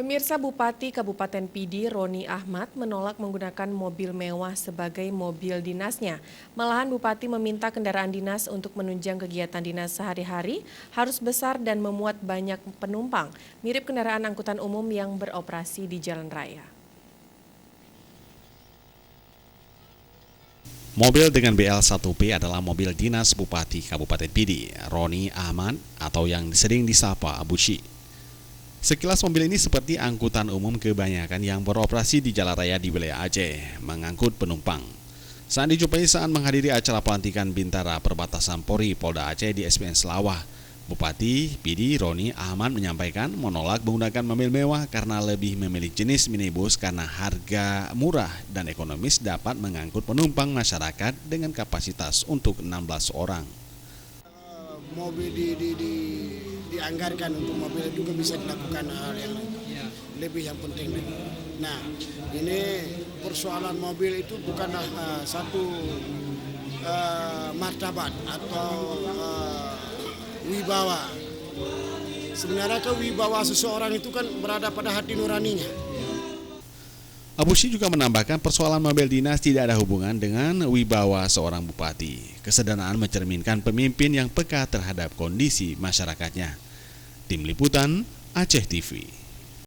Pemirsa, Bupati Kabupaten Pidi, Roni Ahmad, menolak menggunakan mobil mewah sebagai mobil dinasnya. Malahan Bupati meminta kendaraan dinas untuk menunjang kegiatan dinas sehari-hari harus besar dan memuat banyak penumpang, mirip kendaraan angkutan umum yang beroperasi di jalan raya. Mobil dengan BL1P adalah mobil dinas Bupati Kabupaten Pidi, Roni Ahmad, atau yang sering disapa Abu Shi. Sekilas mobil ini seperti angkutan umum kebanyakan yang beroperasi di jalan raya di wilayah Aceh, mengangkut penumpang. Saat dijumpai saat menghadiri acara pelantikan Bintara Perbatasan Polri Polda Aceh di SPN Selawah, Bupati Pidi Roni Ahmad menyampaikan menolak menggunakan mobil mewah karena lebih memilih jenis minibus karena harga murah dan ekonomis dapat mengangkut penumpang masyarakat dengan kapasitas untuk 16 orang. Mobil dianggarkan untuk mobil juga bisa dilakukan hal yang lebih yang penting. Nah, ini persoalan mobil itu bukanlah satu martabat atau wibawa. Sebenarnya wibawa seseorang itu kan berada pada hati nuraninya. Abu Shi juga menambahkan persoalan mobil dinas tidak ada hubungan dengan wibawa seorang bupati. Kesederhanaan mencerminkan pemimpin yang peka terhadap kondisi masyarakatnya. Tim Liputan Aceh TV.